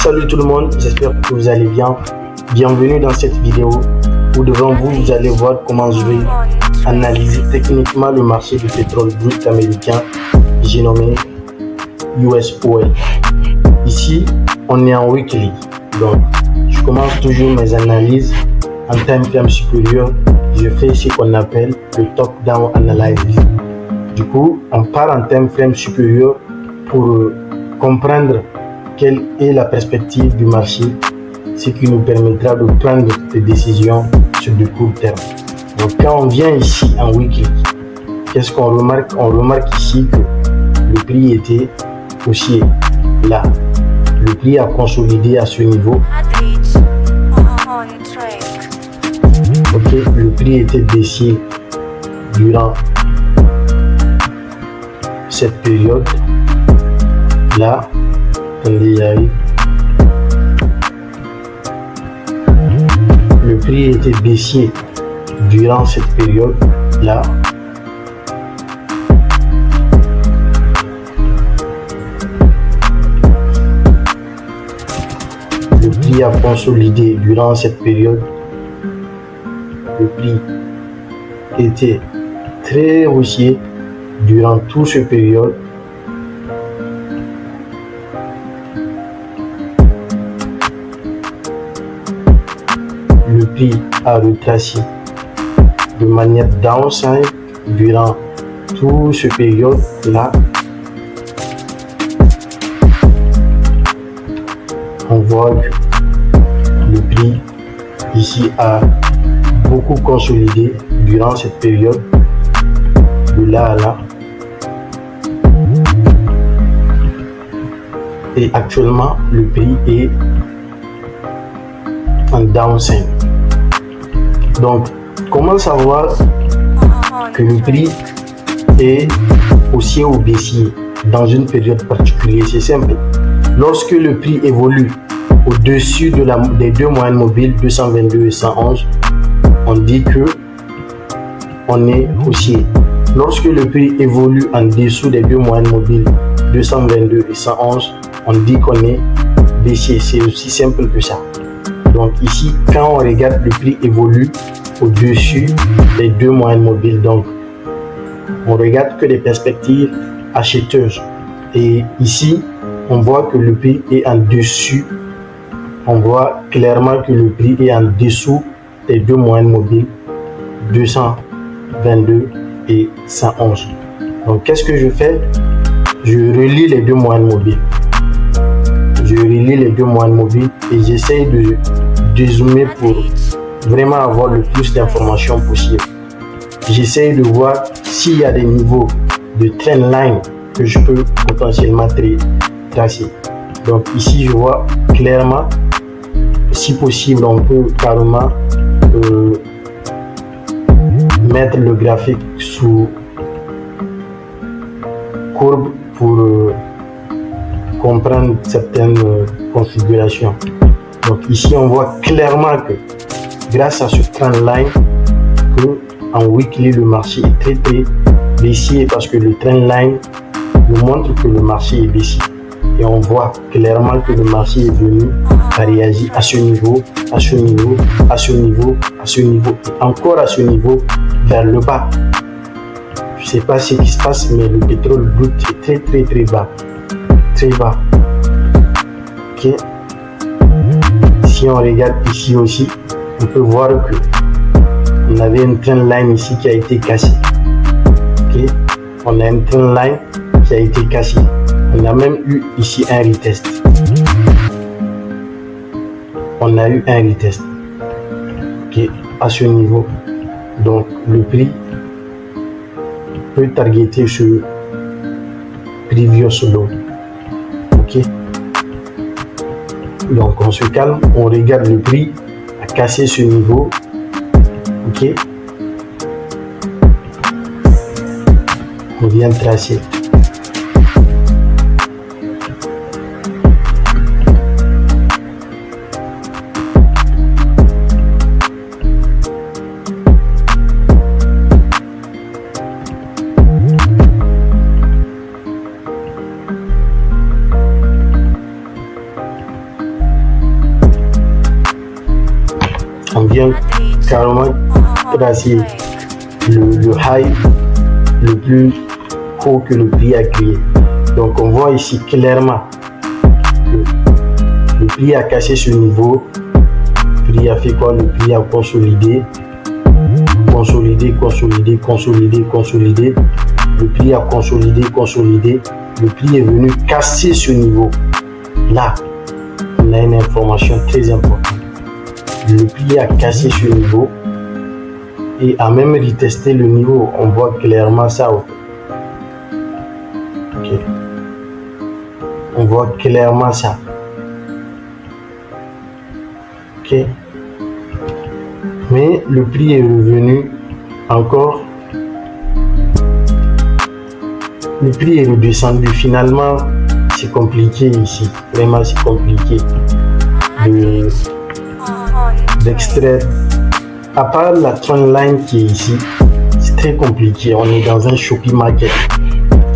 Salut tout le monde, j'espère que vous allez bien. Bienvenue dans cette vidéo où devant vous, vous allez voir comment je vais analyser techniquement le marché du pétrole brut américain, j'ai nommé US Oil. Ici, on est en weekly, donc je commence toujours mes analyses en time frame supérieur. Je fais ce qu'on appelle le top-down analysis. Du coup, on part en time frame supérieur pour comprendre quelle est la perspective du marché, ce qui nous permettra de prendre des décisions sur du court terme. Donc quand on vient ici en weekly, qu'est-ce qu'on remarque? On remarque ici que le prix était haussier là. Le prix a consolidé à ce niveau. Ok, le prix était baissier durant cette période là. Le prix était baissier durant cette période là. Le prix a consolidé durant cette période. Le prix était très haussier durant toute cette période. Le prix a retracé de manière downside durant toute cette période là. On voit que le prix ici a beaucoup consolidé durant cette période de là à là. Et actuellement, le prix est en downside. Donc, comment savoir que le prix est haussier ou baissier dans une période particulière? C'est simple. Lorsque le prix évolue au-dessus des deux moyennes mobiles 222 et 111, on dit que on est haussier. Lorsque le prix évolue en dessous des deux moyennes mobiles 222 et 111, on dit qu'on est baissier. C'est aussi simple que ça. Donc ici, quand on regarde, le prix évolue au-dessus des deux moyennes mobiles. Donc, on regarde que les perspectives acheteuses. Et ici, on voit que le prix est en dessus. On voit clairement que le prix est en dessous des deux moyennes mobiles 222 et 111. Donc, qu'est-ce que je fais? Je relis les deux moyennes mobiles. Je relis les deux moyennes mobiles et j'essaye de dézoomer pour vraiment avoir le plus d'informations possible. J'essaye de voir s'il y a des niveaux de trendline que je peux potentiellement tracer. Donc ici, je vois clairement, si possible, on peut carrément mettre le graphique sous courbe pour comprendre certaines configurations. Donc ici, on voit clairement que grâce à ce trendline, que en weekly, le marché est très baissier parce que le trendline nous montre que le marché est baissier. Et on voit clairement que le marché est venu à réagir à ce niveau, à ce niveau, à ce niveau, à ce niveau, et encore à ce niveau vers le bas. Je ne sais pas ce qui se passe, mais le pétrole brut est très bas. Très bas. Ok. Si on regarde ici aussi, on peut voir que on avait une trendline ici qui a été cassée. Okay. On a une trendline qui a été cassée. On a même eu ici un retest. On a eu un retest. Okay. À ce niveau. Donc le prix peut targeter ce previous low. Ok. Donc on se calme, on regarde le prix à casser ce niveau. Ok. On vient tracer. vient carrément tracer le high le plus haut que le prix a créé. Donc on voit ici clairement que le prix a cassé ce niveau, le prix a fait quoi? Le prix a consolidé, le prix a consolidé, le prix est venu casser ce niveau. Là, on a une information très importante. Le prix a cassé ce niveau et a même retesté le niveau. On voit clairement ça. Okay. On voit clairement ça. Ok. Mais le prix est revenu encore. Le prix est redescendu. Finalement, c'est compliqué ici. Vraiment, c'est compliqué d'extraire. À part la trendline qui est ici, c'est très compliqué. On est dans un shopping market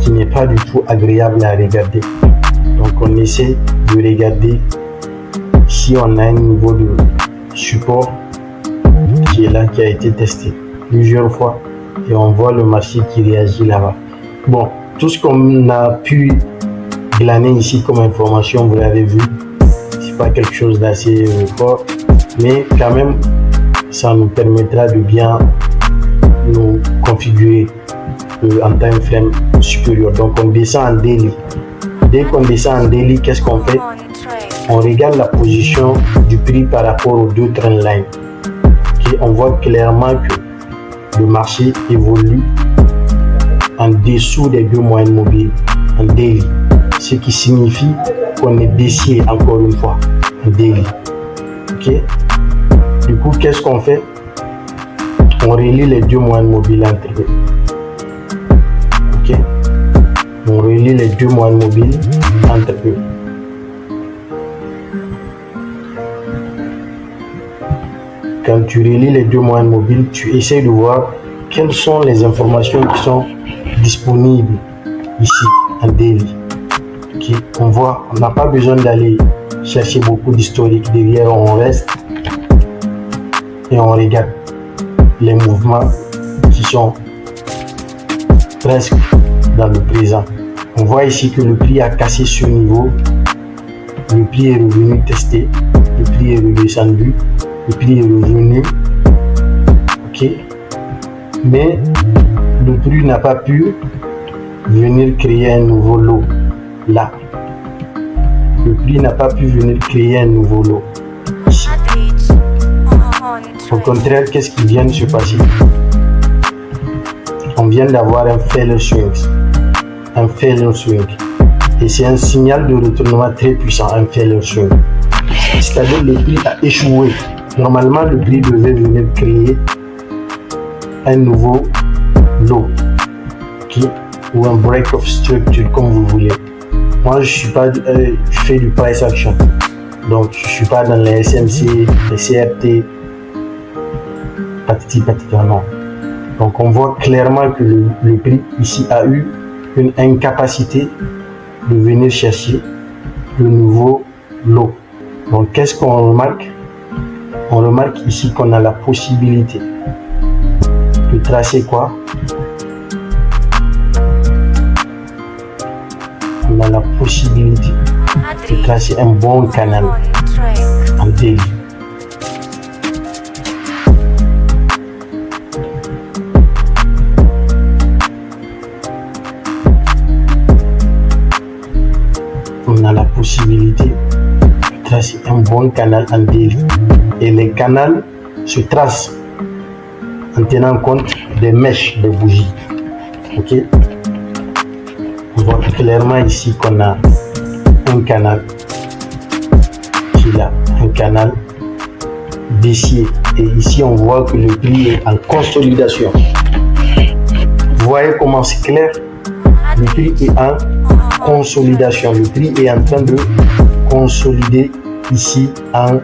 qui n'est pas du tout agréable à regarder. Donc, on essaie de regarder si on a un niveau de support qui est là, qui a été testé plusieurs fois, et on voit le marché qui réagit là-bas. Bon, tout ce qu'on a pu glaner ici comme information, vous l'avez vu, c'est pas quelque chose d'assez fort, mais quand même ça nous permettra de bien nous configurer en time frame supérieur. Donc on descend en daily. Dès qu'on descend en daily, qu'est-ce qu'on fait? On regarde la position du prix par rapport aux deux trendlines. Okay? On voit clairement que le marché évolue en dessous des deux moyennes mobiles en daily, ce qui signifie qu'on est baissier encore une fois en daily. Okay? Du coup, qu'est-ce qu'on fait? On relie les deux moyennes mobiles entre eux. Okay? On relie les deux moyennes mobiles entre eux. Quand tu relis les deux moyennes mobiles, tu essaies de voir quelles sont les informations qui sont disponibles ici en daily. Okay. On voit, on n'a pas besoin d'aller chercher beaucoup d'historique derrière, on reste et on regarde les mouvements qui sont presque dans le présent. On voit ici que le prix a cassé ce niveau, le prix est revenu tester, le prix est redescendu, le prix est revenu, ok, mais le prix n'a pas pu venir créer un nouveau lot là. Le prix n'a pas pu venir créer un nouveau lot ici. Au contraire, qu'est-ce qui vient de se passer? On vient d'avoir un failure swing. Un failure swing. Et c'est un signal de retournement très puissant, un failure swing. C'est-à-dire le prix a échoué. Normalement, le prix devait venir créer un nouveau lot, okay, ou un break of structure, comme vous voulez. Moi, je fais du price action. Donc, je ne suis pas dans les SMC, les CRT, patati patata, non. Donc, on voit clairement que le prix ici a eu une incapacité de venir chercher le nouveau lot. Donc, qu'est-ce qu'on remarque? On remarque ici qu'on a la possibilité de tracer quoi? On a la possibilité de tracer un bon canal en daily. On a la possibilité de tracer un bon canal en daily. Et les canaux se tracent en tenant compte des mèches de bougies. Ok? On voit clairement ici qu'on a un canal qui est là, un canal baissier. Et ici, on voit que le prix est en consolidation. Vous voyez comment c'est clair? Le prix est en consolidation. Le prix est en train de consolider ici en